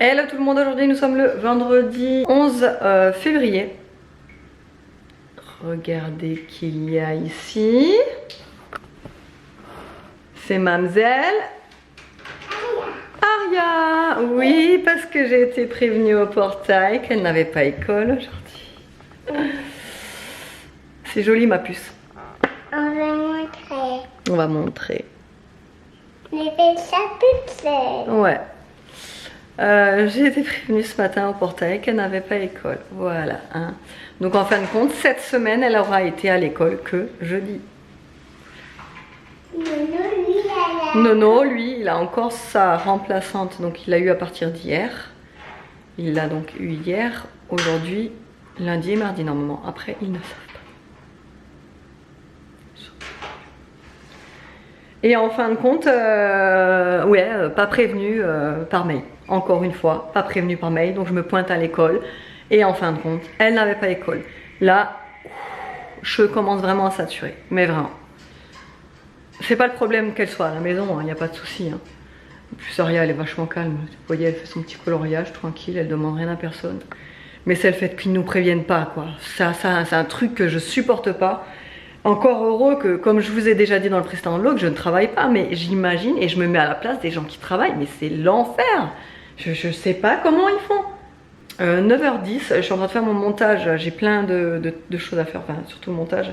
Hello tout le monde, aujourd'hui nous sommes le vendredi 11 février. Regardez qu'il y a ici. C'est Mamzelle Aria. Oui, parce que j'ai été prévenue au portail qu'elle n'avait pas école aujourd'hui. C'est joli ma puce. On va montrer. On va montrer. Les chapitres. Ouais. J'ai été prévenue ce matin au portail qu'elle n'avait pas école. Voilà. Hein. Donc en fin de compte, cette semaine, elle aura été à l'école que jeudi. Nono, lui, il a encore sa remplaçante. Donc il l'a eu à partir d'hier. Il l'a donc eu hier, aujourd'hui, lundi et mardi normalement. Après, ils ne savent pas. Et en fin de compte, pas prévenu par mail. Encore une fois, pas prévenu par mail, donc je me pointe à l'école. Et en fin de compte, elle n'avait pas école. Là, je commence vraiment à saturer, mais vraiment. C'est pas le problème qu'elle soit à la maison, il n'y a pas de souci. Hein. En plus, Aria, elle est vachement calme. Vous voyez, elle fait son petit coloriage tranquille, elle demande rien à personne. Mais c'est le fait qu'ils ne nous préviennent pas, quoi. Ça c'est un truc que je supporte pas. Encore heureux que, comme je vous ai déjà dit dans le précédent vlog, je ne travaille pas, mais j'imagine et je me mets à la place des gens qui travaillent, mais c'est l'enfer. Je sais pas comment ils font. 9h10, je suis en train de faire mon montage, j'ai plein de choses à faire, enfin surtout le montage.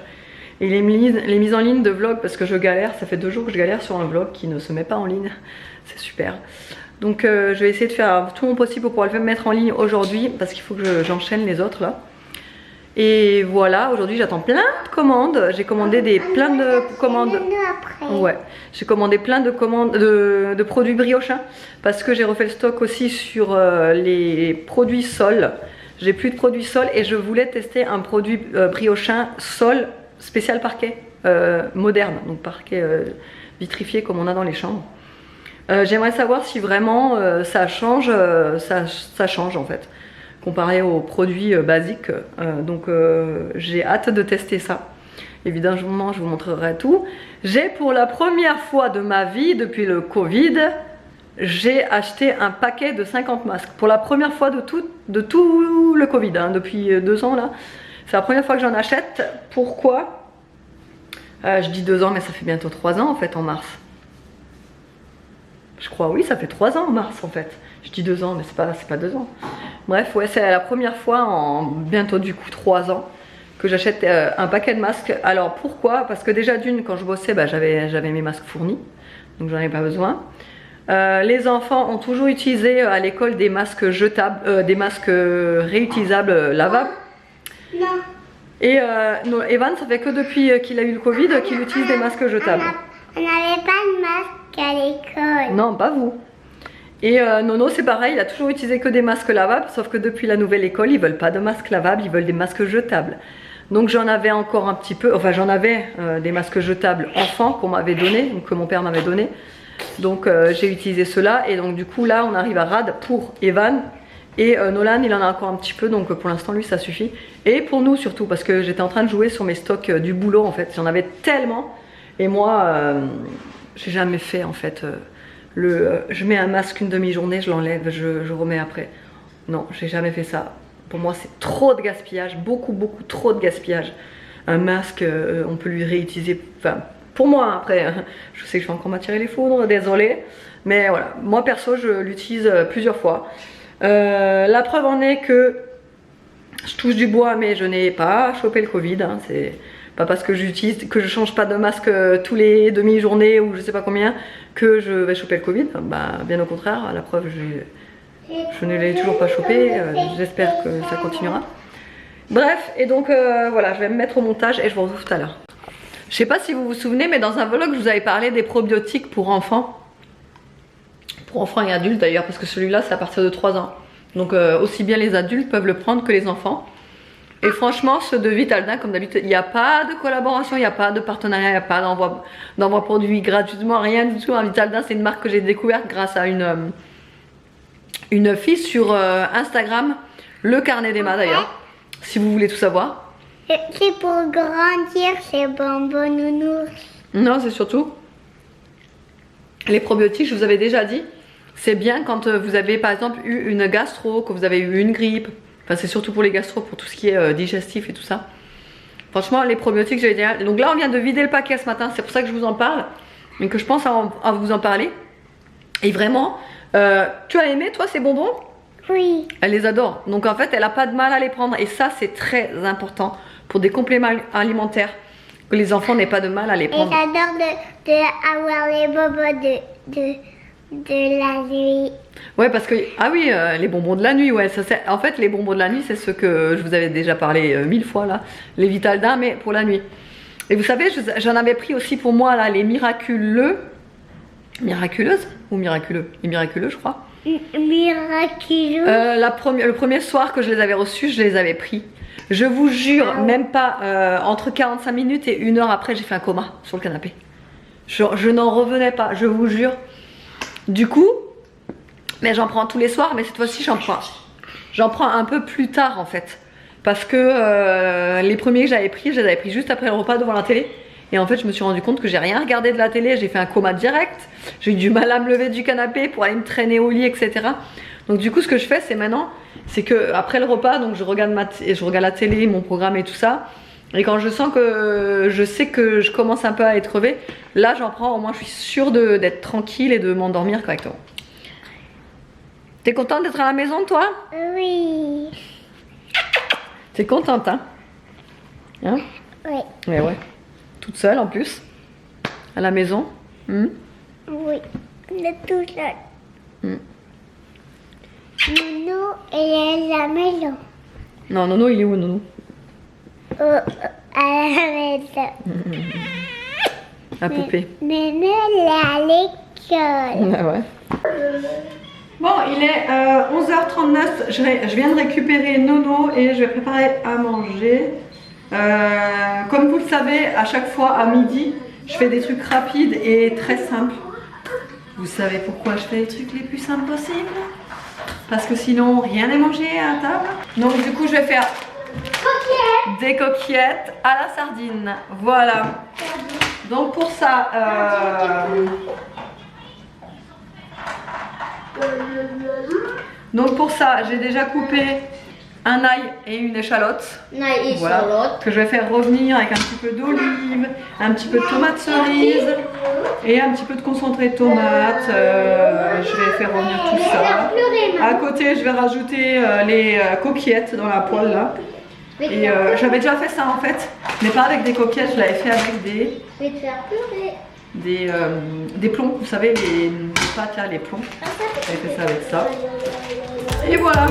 Et les mises en ligne de vlog, parce que je galère, ça fait 2 jours que je galère sur un vlog qui ne se met pas en ligne, c'est super. Donc je vais essayer de faire tout mon possible pour pouvoir le mettre en ligne aujourd'hui, parce qu'il faut que j'enchaîne les autres là. Et voilà, aujourd'hui j'attends plein de commandes. J'ai commandé plein de commandes. Ouais, j'ai commandé plein de commandes de produits Briochins parce que j'ai refait le stock aussi sur les produits sol. J'ai plus de produits sol et je voulais tester un produit Briochin sol spécial parquet moderne, donc parquet vitrifié comme on a dans les chambres. J'aimerais savoir si vraiment ça change, ça change en fait. Comparé aux produits basiques, donc j'ai hâte de tester ça. Évidemment, je vous montrerai tout. J'ai pour la première fois de ma vie depuis le Covid, j'ai acheté un paquet de 50 masques. Pour la première fois de tout le Covid, hein, depuis 2 ans là. C'est la première fois que j'en achète. Pourquoi je dis 2 ans, mais ça fait bientôt 3 ans en fait en mars. Je crois, oui, ça fait 3 ans en mars en fait. Je dis 2 ans, mais c'est pas 2 ans. Bref, ouais, c'est la première fois en bientôt du coup 3 ans que j'achète un paquet de masques. Alors pourquoi? Parce que déjà d'une, quand je bossais, bah, j'avais mes masques fournis, donc j'en avais pas besoin. Les enfants ont toujours utilisé à l'école des masques jetables, des masques réutilisables lavables. Non. Et Evan, ça fait que depuis qu'il a eu le Covid qu'il utilise des masques jetables. On n'avait pas de masque à l'école. Non, pas vous. Et Nono c'est pareil, il a toujours utilisé que des masques lavables, sauf que depuis la nouvelle école, ils veulent pas de masques lavables, ils veulent des masques jetables. Donc j'en avais encore un petit peu, enfin j'en avais des masques jetables enfants qu'on m'avait donné, que mon père m'avait donné. Donc j'ai utilisé ceux-là et donc du coup là on arrive à rad pour Evan. Et Nolan il en a encore un petit peu, donc pour l'instant lui ça suffit. Et pour nous surtout, parce que j'étais en train de jouer sur mes stocks du boulot en fait, j'en avais tellement. Et moi, j'ai jamais fait en fait... je mets un masque une demi-journée, je l'enlève, je remets après. Non, j'ai jamais fait ça. Pour moi, c'est trop de gaspillage, beaucoup trop de gaspillage. Un masque, on peut lui réutiliser. Enfin, pour moi, après, je sais que je vais encore m'attirer les foudres, désolé. Mais voilà, moi perso, je l'utilise plusieurs fois. La preuve en est que je touche du bois, mais je n'ai pas chopé le Covid. Hein, c'est pas parce que je change pas de masque tous les demi-journées ou je sais pas combien que je vais choper le Covid. Bah, bien au contraire, à la preuve, je ne l'ai toujours pas chopé. J'espère que ça continuera. Bref, et donc voilà, je vais me mettre au montage et je vous retrouve tout à l'heure. Je sais pas si vous vous souvenez, mais dans un vlog, je vous avais parlé des probiotiques pour enfants. Pour enfants et adultes d'ailleurs, parce que celui-là, c'est à partir de 3 ans. Donc aussi bien les adultes peuvent le prendre que les enfants. Et franchement, ceux de Vitaldin, comme d'habitude, il n'y a pas de collaboration, il n'y a pas de partenariat, il n'y a pas d'envoi produit gratuitement, rien du tout. Vitaldin, c'est une marque que j'ai découverte grâce à une fille sur Instagram, le carnet d'Emma d'ailleurs, si vous voulez tout savoir. C'est pour grandir ces bonbons nounours. Non, c'est surtout les probiotiques, je vous avais déjà dit, c'est bien quand vous avez par exemple eu une gastro, que vous avez eu une grippe. Enfin, c'est surtout pour les gastro, pour tout ce qui est digestif et tout ça. Franchement, les probiotiques, j'ai dit. Donc là, on vient de vider le paquet ce matin, c'est pour ça que je vous en parle. Mais que je pense à vous en parler. Et vraiment, tu as aimé toi ces bonbons? Oui. Elle les adore. Donc en fait, elle n'a pas de mal à les prendre. Et ça, c'est très important pour des compléments alimentaires. Que les enfants n'aient pas de mal à les Et prendre. j'adore avoir les bonbons de la nuit. Ouais, parce que, ah oui, les bonbons de la nuit, ouais, ça c'est. En fait, les bonbons de la nuit, c'est ce que je vous avais déjà parlé 1000 fois là. Les Vitaldin, mais pour la nuit. Et vous savez, j'en avais pris aussi pour moi là, les miraculeux. Miraculeuses ou miraculeux? Les miraculeux, je crois. Miraculeux. Le premier soir que je les avais reçus, je les avais pris. Je vous jure, même pas entre 45 minutes et 1 heure après, j'ai fait un coma sur le canapé. Je n'en revenais pas, je vous jure. Du coup, mais j'en prends tous les soirs, mais cette fois-ci, j'en prends un peu plus tard en fait. Parce que les premiers que j'avais pris, je les avais pris juste après le repas devant la télé. Et en fait, je me suis rendu compte que j'ai rien regardé de la télé, j'ai fait un coma direct. J'ai eu du mal à me lever du canapé pour aller me traîner au lit, etc. Donc du coup, ce que je fais, c'est maintenant, c'est que après le repas, donc je regarde la télé, mon programme et tout ça. Et quand je sens que je sais que je commence un peu à être crevée, là j'en prends, au moins je suis sûre d'être tranquille et de m'endormir correctement. T'es contente d'être à la maison, toi? Oui. T'es contente, hein? Hein? Oui. Mais ouais. Toute seule en plus? À la maison? Oui. On est tout seul. Nono, elle est à la maison. Non, Nono, il est où, Nono? À la maison. La poupée. Nono, elle est à l'école. Ah ouais. Bon, il est 11h39. Je viens de récupérer Nono et je vais préparer à manger. Comme vous le savez, à chaque fois à midi, je fais des trucs rapides et très simples. Vous savez pourquoi je fais les trucs les plus simples possibles? Parce que sinon, rien n'est mangé à table. Donc du coup, je vais faire des coquillettes à la sardine. Voilà. Donc pour ça, j'ai déjà coupé un ail et une échalote. Voilà, que je vais faire revenir avec un petit peu d'olive, un petit peu de tomate cerise et un petit peu de concentré de tomate. Je vais faire revenir tout ça. À côté, je vais rajouter les coquillettes dans la poêle là. Et j'avais déjà fait ça en fait, mais pas avec des coquillettes, je l'avais fait avec des plombs, vous savez, les pâtes là, les plombs. J'avais fait ça avec ça. Et voilà.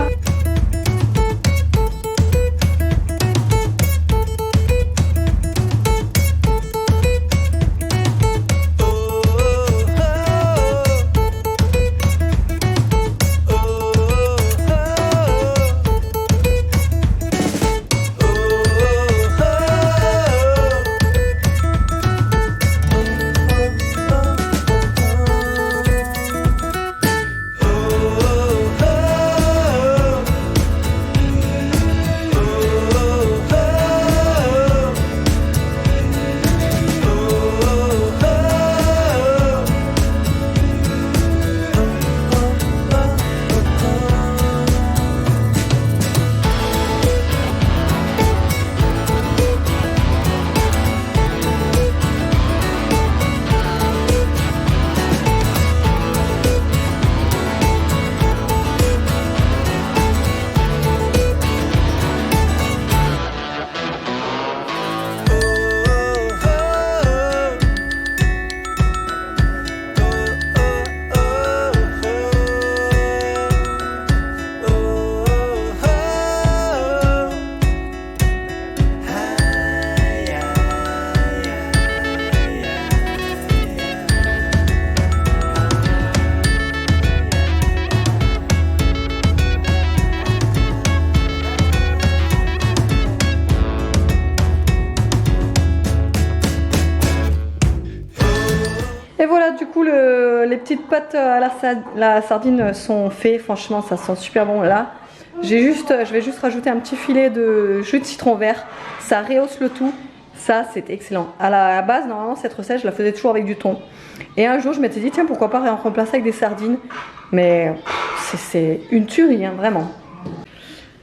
Et voilà, du coup, les petites pâtes à la sardine sont faites. Franchement, ça sent super bon là. Je vais juste rajouter un petit filet de jus de citron vert. Ça rehausse le tout. Ça, c'est excellent. À la base, normalement, cette recette, je la faisais toujours avec du thon. Et un jour, je m'étais dit, tiens, pourquoi pas remplacer avec des sardines. Mais c'est une tuerie, hein, vraiment.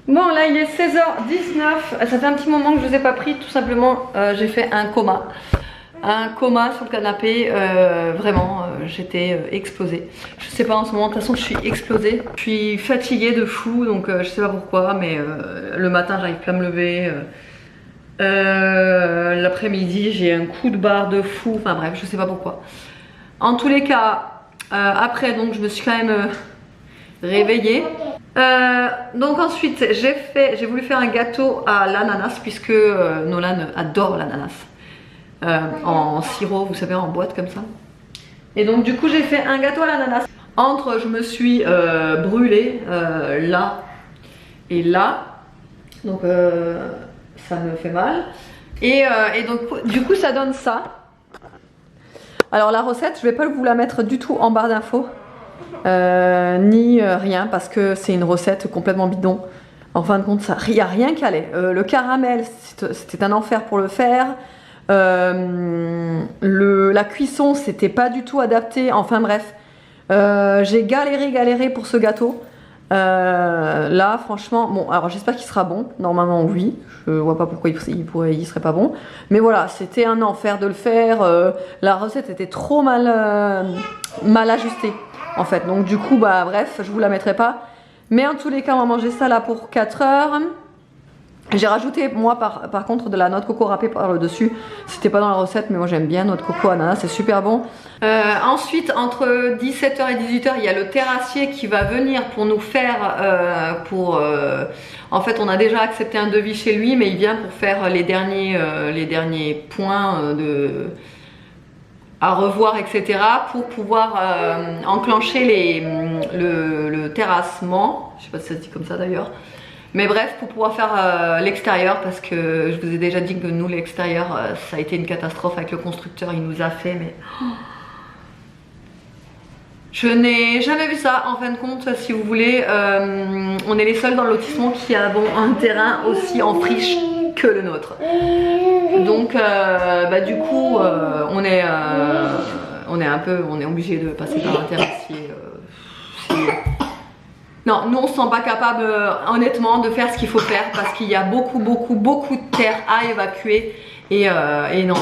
Bon, là, il est 16h19. Ça fait un petit moment que je ne vous ai pas pris. Tout simplement, j'ai fait un coma. Un coma sur le canapé. Vraiment, j'étais explosée. Je sais pas en ce moment, de toute façon, je suis explosée. Je suis fatiguée de fou, donc je sais pas pourquoi, mais le matin, j'arrive plus à me lever. L'après-midi, j'ai un coup de barre de fou. Enfin bref, je sais pas pourquoi. En tous les cas, après, donc, je me suis quand même réveillée. Donc ensuite j'ai voulu faire un gâteau à l'ananas puisque Nolan adore l'ananas en sirop, vous savez, en boîte comme ça. Et donc du coup j'ai fait un gâteau à l'ananas. Je me suis brûlée là et là, donc ça me fait mal et donc du coup ça donne ça. Alors la recette, je vais pas vous la mettre du tout en barre d'infos. Ni rien parce que c'est une recette complètement bidon. En fin de compte, il n'y a rien qui allait. Le caramel, c'était un enfer pour le faire. La cuisson, c'était pas du tout adapté. Enfin bref, j'ai galéré pour ce gâteau. Là, franchement, bon, alors j'espère qu'il sera bon. Normalement, oui. Je vois pas pourquoi il serait pas bon. Mais voilà, c'était un enfer de le faire. La recette était trop mal ajustée. En fait, donc du coup, bah bref, je vous la mettrai pas. Mais en tous les cas, on va manger ça là pour 4 heures. J'ai rajouté, moi, par contre, de la noix de coco râpée par le dessus. C'était pas dans la recette, mais moi j'aime bien noix de coco ananas, c'est super bon. Ensuite, entre 17h et 18h, il y a le terrassier qui va venir pour nous faire, en fait, on a déjà accepté un devis chez lui, mais il vient pour faire les derniers points à revoir, etc. pour pouvoir enclencher le terrassement. Je sais pas si ça se dit comme ça d'ailleurs. Mais bref, pour pouvoir faire l'extérieur, parce que je vous ai déjà dit que nous, l'extérieur, ça a été une catastrophe avec le constructeur, il nous a fait, mais... Je n'ai jamais vu ça, en fin de compte, si vous voulez. On est les seuls dans le lotissement qui avons un terrain aussi en friche que le nôtre. Donc, bah, du coup, on est obligé de passer par un terrassier. Non, nous on se sent pas capable honnêtement de faire ce qu'il faut faire parce qu'il y a beaucoup de terre à évacuer et non,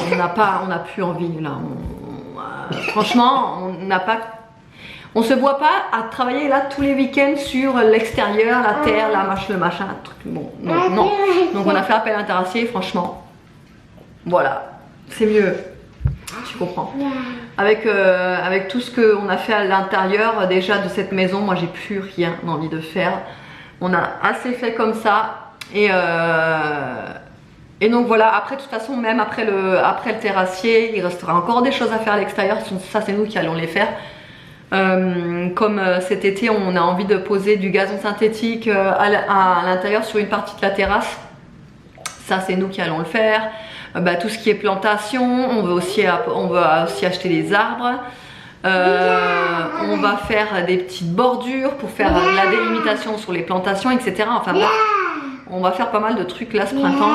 on n'a plus envie là. Franchement, on se voit pas à travailler là tous les week-ends sur l'extérieur, la terre, le machin, truc. Bon, non. Donc on a fait appel à un terrassier, franchement. Voilà, c'est mieux. Tu comprends. Avec tout ce qu'on a fait à l'intérieur déjà de cette maison, moi j'ai plus rien envie de faire. On a assez fait comme ça et donc voilà. Après de toute façon, même après le terrassier, il restera encore des choses à faire à l'extérieur. Ça c'est nous qui allons les faire. Comme cet été on a envie de poser du gazon synthétique à l'intérieur sur une partie de la terrasse. Ça c'est nous qui allons le faire. Bah, tout ce qui est plantation, on va aussi acheter des arbres. On va faire des petites bordures pour faire la délimitation sur les plantations, etc. Enfin bref, on va faire pas mal de trucs là ce printemps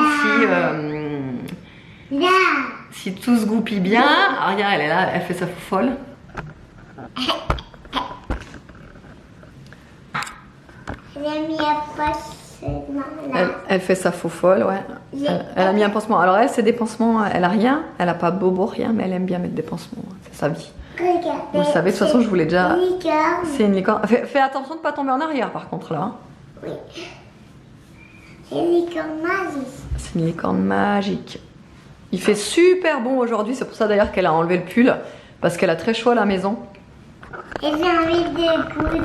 si tout se goupille bien. Ah, regarde, elle est là, elle fait sa folle. Elle fait sa faux folle, ouais. Elle a mis un pansement. Alors elle, c'est des pansements, elle a rien, elle a pas bobo, rien, mais elle aime bien mettre des pansements. C'est sa vie. Vous le savez, de toute façon, je vous l'ai déjà. C'est une licorne. Fais attention de ne pas tomber en arrière, par contre, là. Oui. C'est une licorne magique. C'est une licorne magique. Il fait super bon aujourd'hui, c'est pour ça d'ailleurs qu'elle a enlevé le pull, parce qu'elle a très chaud à la maison. Et j'ai envie de goûter.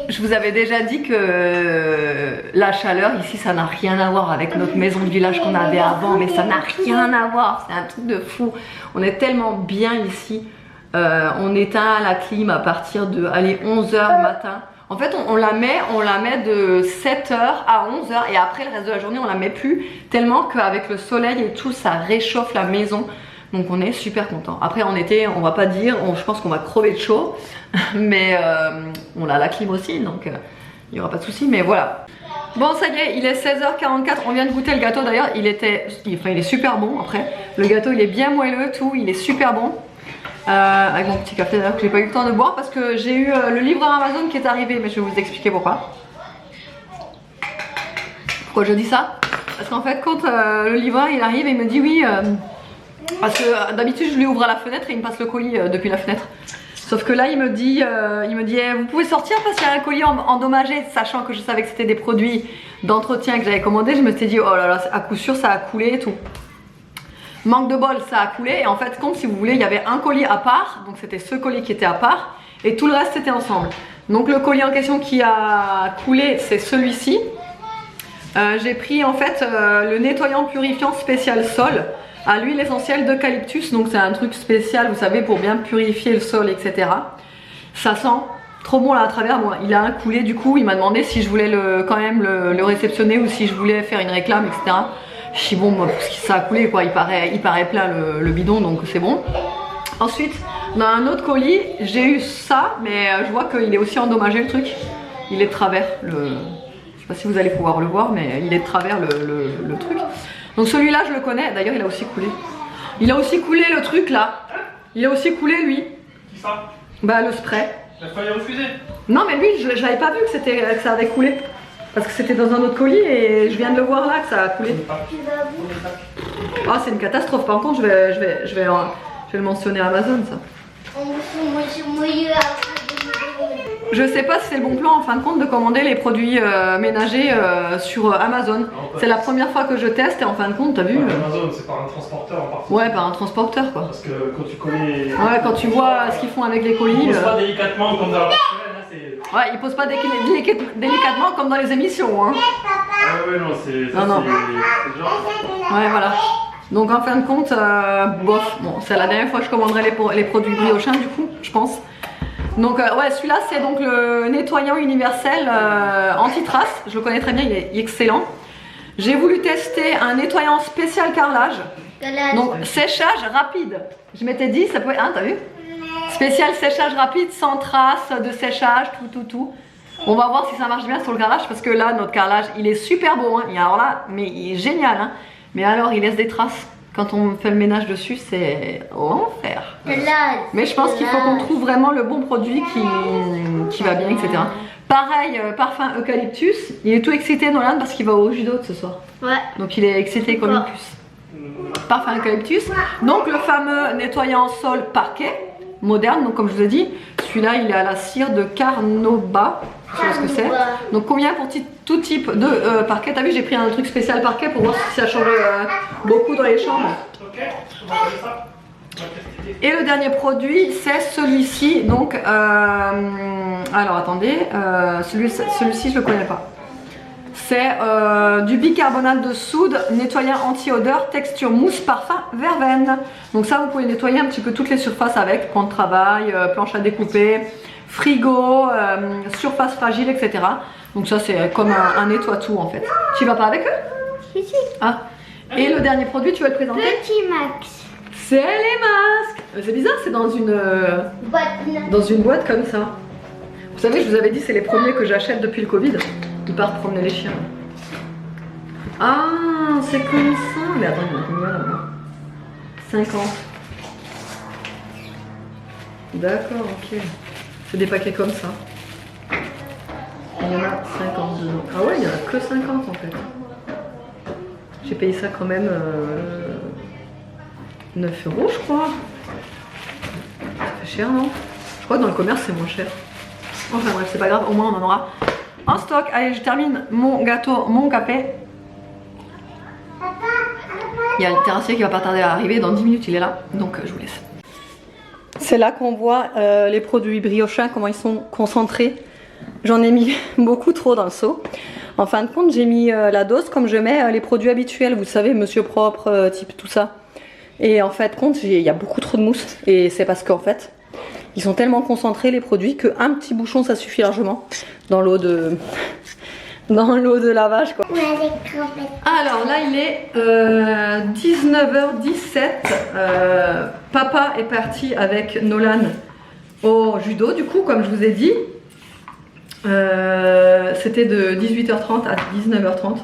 Je vous avais déjà dit que la chaleur ici, ça n'a rien à voir avec notre maison de village qu'on avait avant, mais ça n'a rien à voir, c'est un truc de fou. On est tellement bien ici. On éteint la clim à partir de 11h le matin. En fait, on la met de 7h à 11h et après le reste de la journée, on la met plus tellement qu'avec le soleil et tout, ça réchauffe la maison. Donc on est super content. Après en été, on va pas dire, je pense qu'on va crever de chaud, mais on a la clim aussi, donc il n'y aura pas de souci. Mais voilà. Bon, ça y est, il est 16h44, on vient de goûter le gâteau d'ailleurs, il est super bon après. Le gâteau il est bien moelleux, tout, il est super bon. Avec mon petit café d'ailleurs que j'ai pas eu le temps de boire parce que j'ai eu le livreur Amazon qui est arrivé, mais je vais vous expliquer pourquoi. Pourquoi je dis ça? Parce qu'en fait quand le livreur il arrive et il me dit oui, parce que d'habitude je lui ouvre à la fenêtre et il me passe le colis depuis la fenêtre. Sauf que là il me dit eh, vous pouvez sortir parce qu'il y a un colis endommagé, sachant que je savais que c'était des produits d'entretien que j'avais commandé. Je me suis dit oh là là, à coup sûr ça a coulé et tout. Manque de bol, ça a coulé et en fait compte si vous voulez il y avait un colis à part, donc c'était ce colis qui était à part et tout le reste était ensemble. Donc le colis en question qui a coulé c'est celui-ci. J'ai pris en fait le nettoyant purifiant spécial sol à l'huile essentielle d'eucalyptus, donc c'est un truc spécial vous savez pour bien purifier le sol etc. Ça sent trop bon là à travers moi, il a un coulé du coup il m'a demandé si je voulais quand même le réceptionner ou si je voulais faire une réclame etc. Je dis bon moi parce que ça a coulé quoi, il paraît plein le bidon donc c'est bon. Ensuite dans un autre colis j'ai eu ça mais je vois qu'il est aussi endommagé le truc, il est de travers je sais pas si vous allez pouvoir le voir mais il est de travers le truc. Donc celui-là je le connais, d'ailleurs il a aussi coulé. Il a aussi coulé le truc là. Il a aussi coulé lui. Qui ça? Bah le spray. La feuille refusée? Non mais lui je l'avais pas vu que ça avait coulé. Parce que c'était dans un autre colis et je viens de le voir là que ça a coulé. Ah c'est une catastrophe, par contre je vais le mentionner à Amazon ça. Je sais pas si c'est le bon plan en fin de compte de commander les produits ménagers sur Amazon. C'est la première fois que je teste et en fin de compte t'as vu Amazon c'est par un transporteur en particulier. Ouais par un transporteur quoi. Parce que quand tu connais... Ouais quand tu vois ce qu'ils font avec les colis... Ils posent pas délicatement comme dans la porcelaine là c'est... Ouais ils posent pas délicatement comme dans les émissions hein. Ah ouais non c'est... Non. C'est genre... Ouais voilà. Donc en fin de compte, bof, bon c'est la dernière fois que je commanderai les produits Briochin du coup, je pense. Donc ouais celui-là c'est donc le nettoyant universel anti-trace, je le connais très bien, il est excellent. J'ai voulu tester un nettoyant spécial carrelage, donc séchage rapide. Je m'étais dit ça peut être, hein t'as vu? Spécial séchage rapide, sans trace de séchage, tout. On va voir si ça marche bien sur le carrelage parce que là notre carrelage il est super beau, hein. Alors là, mais il est génial hein. Mais alors il laisse des traces. Quand on fait le ménage dessus, c'est enfer. Mais je pense qu'il faut qu'on trouve vraiment le bon produit qui va bien, etc. Pareil, parfum eucalyptus. Il est tout excité Nolan parce qu'il va au judo ce soir. Ouais. Donc il est excité comme une puce. Parfum eucalyptus. Donc le fameux nettoyant sol parquet moderne. Donc comme je vous ai dit, celui-là il est à la cire de Carnauba. Je sais pas ce que c'est. Donc combien pour tout type de parquet? T'as vu j'ai pris un truc spécial parquet pour voir si ça change beaucoup dans les chambres. Et le dernier produit c'est celui-ci. Donc alors attendez, celui-ci je le connais pas. C'est du bicarbonate de soude, nettoyant anti-odeur, texture mousse, parfum, verveine. Donc ça vous pouvez nettoyer un petit peu toutes les surfaces avec, plan de travail, planche à découper, frigo, surface fragile, etc. Donc ça c'est comme un nettoie-tout en fait. Tu vas pas avec eux? Si. Ah. Et le dernier produit tu vas le présenter? Petit Max. C'est les masques. C'est bizarre, c'est dans une boîte comme ça. Vous savez, je vous avais dit c'est les premiers que j'achète depuis le Covid. Ils partent promener les chiens. Ah, c'est comme ça. Mais attends, il y en a combien là-bas? 50. D'accord, ok. C'est des paquets comme ça. Il y en a 50 dedans. Ah ouais, il n'y en a que 50 en fait. J'ai payé ça quand même 9 € je crois. Ça fait cher non? Je crois que dans le commerce c'est moins cher. Enfin bref, c'est pas grave, au moins on en aura en stock. Allez, je termine mon gâteau, mon café. Il y a le terrassier qui va pas tarder à arriver, dans 10 minutes il est là, donc je vous laisse. C'est là qu'on voit les produits Briochin, comment ils sont concentrés. J'en ai mis beaucoup trop dans le seau. En fin de compte, j'ai mis la dose comme je mets les produits habituels, vous savez, Monsieur Propre, type tout ça. Et en fait, compte, il y a beaucoup trop de mousse. Et c'est parce qu'en fait, ils sont tellement concentrés les produits qu'un petit bouchon ça suffit largement dans l'eau de lavage quoi. Alors là il est 19h17. Papa est parti avec Nolan au judo du coup comme je vous ai dit. Ça c'était de 18h30 à 19h30.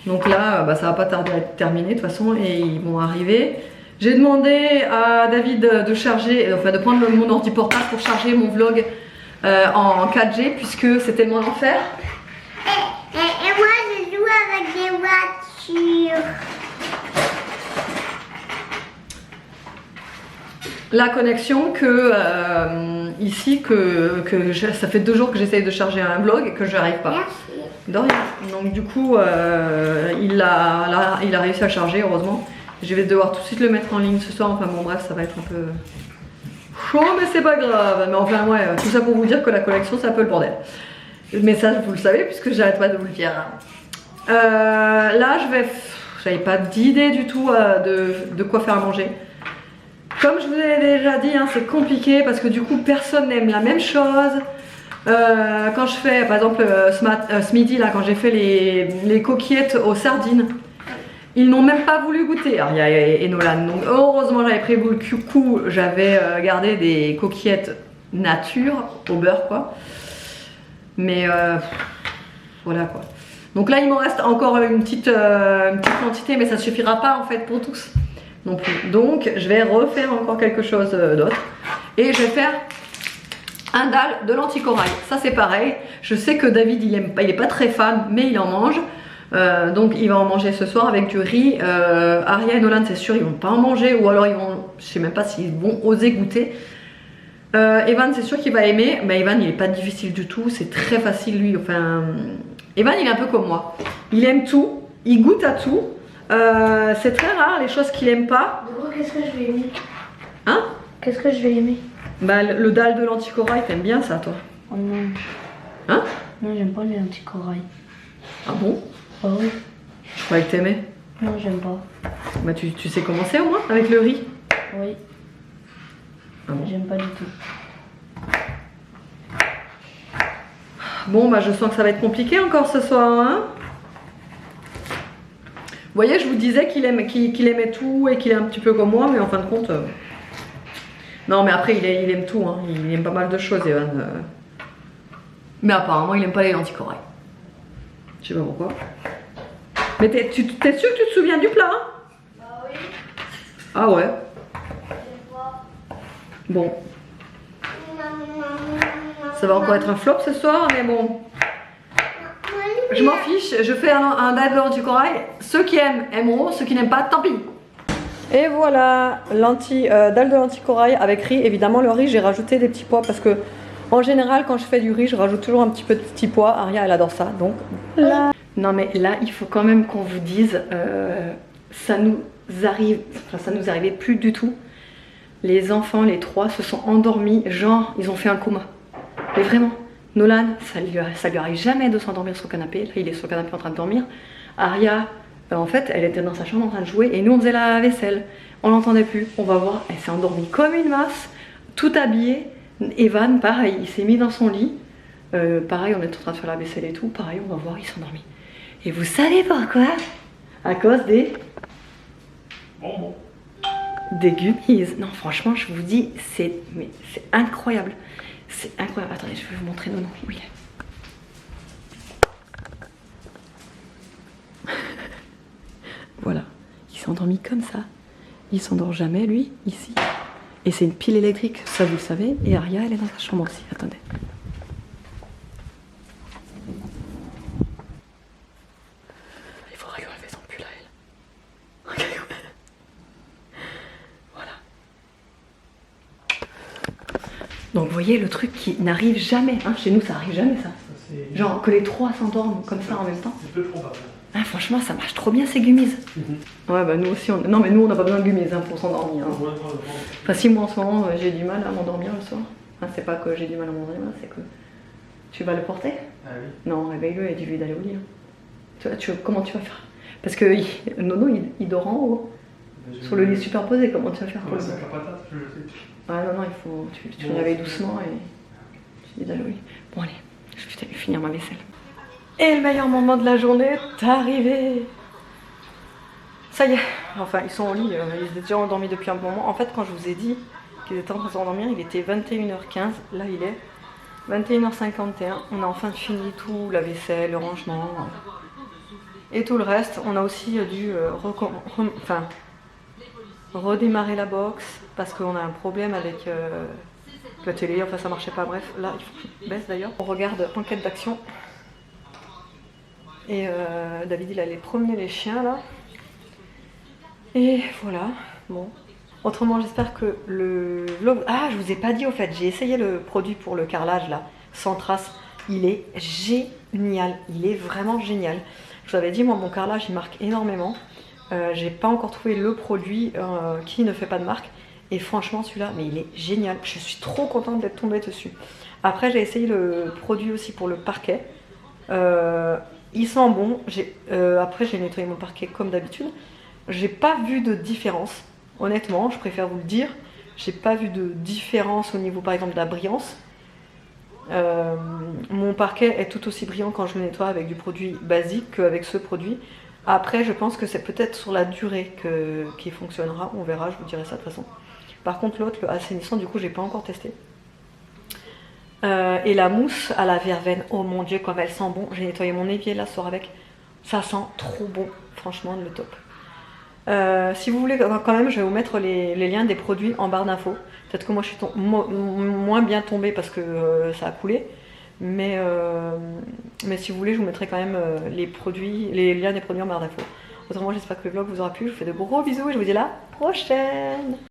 Donc là, ça va pas tarder à être terminé de toute façon et ils vont arriver. J'ai demandé à David de charger, enfin de prendre mon ordi portable pour charger mon vlog en 4G puisque c'est tellement l'enfer. Et moi, je joue avec des voitures. La connexion que ici, ça fait 2 jours que j'essaye de charger un vlog et que je n'arrive pas. Merci. De rien. Donc du coup, il a réussi à charger, heureusement. Je vais devoir tout de suite le mettre en ligne ce soir. Enfin bon, bref, ça va être un peu chaud, mais c'est pas grave. Mais enfin, ouais, tout ça pour vous dire que la connexion, c'est un peu le bordel. Mais ça, vous le savez, puisque j'arrête pas de vous le dire. Là, j'avais pas d'idée du tout de quoi faire à manger. Comme je vous ai déjà dit, hein, c'est compliqué parce que du coup, personne n'aime la même chose. Quand je fais, par exemple, ce midi, là, quand j'ai fait les coquillettes aux sardines, ils n'ont même pas voulu goûter. Alors, il y a Enolan, donc heureusement, j'avais prévu le coup, j'avais gardé des coquillettes nature, au beurre, quoi. Mais voilà, quoi. Donc là, il m'en reste encore une petite quantité, mais ça ne suffira pas, en fait, pour tous. Non plus. Donc, je vais refaire encore quelque chose d'autre. Et je vais faire un dalle de lentilles corail. Ça, c'est pareil. Je sais que David, il est pas très fan, mais il en mange. Donc, il va en manger ce soir avec du riz. Aria et Nolan, c'est sûr, ils vont pas en manger. Ou alors, je sais même pas s'ils vont oser goûter. Evan, c'est sûr qu'il va aimer. Mais Evan, il est pas difficile du tout. C'est très facile, lui. Enfin, Evan, il est un peu comme moi. Il aime tout. Il goûte à tout. C'est très rare les choses qu'il aime pas. Du coup, qu'est-ce que je vais aimer? Hein? Qu'est-ce que je vais aimer? Bah, le dalle de lentilles corail, t'aimes bien ça, toi? Oh non. Hein? Non, j'aime pas les lentilles corail. Ah bon? Oh oui. Je croyais que t'aimais. Non, j'aime pas. Bah, tu sais comment c'est au moins avec le riz? Oui. Ah bon? J'aime pas du tout. Bon, bah, je sens que ça va être compliqué encore ce soir, hein? Vous voyez, je vous disais qu'il aimait tout et qu'il est un petit peu comme moi, mais en fin de compte... Non, mais après, il aime tout, hein. Il aime pas mal de choses, Evan. Mais apparemment, il aime pas les lentilles corail. Je sais pas pourquoi. Mais t'es sûr que tu te souviens du plat, hein? Bah oui. Ah ouais? Bon. Ça va encore être un flop ce soir, mais bon. Je m'en fiche, je fais un dalle de lentilles corail. Ceux qui aiment, aimeront. Ceux qui n'aiment pas, tant pis. Et voilà, dalle de lentilles corail avec riz. Évidemment, le riz, j'ai rajouté des petits pois parce que, en général, quand je fais du riz, je rajoute toujours un petit peu de petits pois. Aria, elle adore ça, donc là. Non, mais là, il faut quand même qu'on vous dise, ça nous arrivait plus du tout. Les enfants, les 3, se sont endormis, genre, ils ont fait un coma. Mais vraiment. Nolan, ça lui arrive jamais de s'endormir sur le canapé. Là, il est sur le canapé en train de dormir. Aria, en fait, elle était dans sa chambre en train de jouer et nous, on faisait la vaisselle. On l'entendait plus. On va voir, elle s'est endormie comme une masse, tout habillée. Evan, pareil, il s'est mis dans son lit. Pareil, on est en train de faire la vaisselle et tout. Pareil, on va voir, il s'est endormi. Et vous savez pourquoi? À cause des... Bonbons. Des gummies. Non, franchement, je vous dis, c'est incroyable. C'est incroyable. Attendez, je vais vous montrer Nono où il est. Voilà. Il s'est endormi comme ça. Il s'endort jamais, lui, ici. Et c'est une pile électrique, ça vous le savez. Et Aria, elle est dans sa chambre aussi. Attendez. Il faudrait lui enlever son pull à elle. Regardez. Voilà. Donc vous voyez le truc qui n'arrive jamais, hein. Chez nous ça arrive jamais ça. Genre que les 3 s'endorment comme ça en même temps. C'est peu probable. Ah, franchement ça marche trop bien ces gummies. Ouais bah nous aussi, non mais nous on n'a pas besoin de gummies hein, pour s'endormir. Hein. Enfin si moi en ce moment j'ai du mal à m'endormir le soir. Enfin, c'est pas que j'ai du mal à m'endormir, c'est que... Tu vas le porter? Ah oui. Non, réveille-le et dis-lui d'aller au lit. Hein. Comment tu vas faire? Parce que Nono il dort en haut. Sur le lit superposé, comment tu vas faire? Comme un sac à patates, je le sais. Ah non, il faut... Tu le réveilles doucement et... Tu dis d'aller au lit. Bon allez, je vais finir ma vaisselle. Et le meilleur moment de la journée est arrivé. Ça y est, enfin ils sont au lit, ils étaient déjà endormis depuis un bon moment. En fait quand je vous ai dit qu'ils étaient en train de s'endormir, il était 21h15, là il est 21h51, on a enfin fini tout, la vaisselle, le rangement et tout le reste. On a aussi dû redémarrer la box parce qu'on a un problème avec la télé, enfin ça marchait pas, bref, là il faut que je baisse d'ailleurs. On regarde Enquête d'action et David il allait promener les chiens là. Et voilà, bon. Autrement, j'espère que le vlog... Ah, je vous ai pas dit au fait, j'ai essayé le produit pour le carrelage là, sans trace. Il est génial, il est vraiment génial. Je vous avais dit, moi mon carrelage il marque énormément. J'ai pas encore trouvé le produit qui ne fait pas de marque. Et franchement celui-là, mais il est génial. Je suis trop contente d'être tombée dessus. Après j'ai essayé le produit aussi pour le parquet. Il sent bon. Après j'ai nettoyé mon parquet comme d'habitude. J'ai pas vu de différence. Honnêtement, je préfère vous le dire, j'ai pas vu de différence au niveau par exemple de la brillance. Mon parquet est tout aussi brillant quand je le nettoie avec du produit basique qu'avec ce produit. Après, je pense que c'est peut-être sur la durée qui fonctionnera, on verra, je vous dirai ça de toute façon. Par contre, l'autre, le assainissant, du coup, j'ai pas encore testé. Et la mousse à la verveine, oh mon dieu, comme elle sent bon. J'ai nettoyé mon évier là, ce soir avec. Ça sent trop bon, franchement, le top. Si vous voulez, quand même, je vais vous mettre les liens des produits en barre d'infos. Peut-être que moi je suis moins bien tombée parce que ça a coulé. Mais si vous voulez, je vous mettrai quand même les liens des produits en barre d'infos. Autrement, j'espère que le vlog vous aura plu. Je vous fais de gros bisous et je vous dis à la prochaine!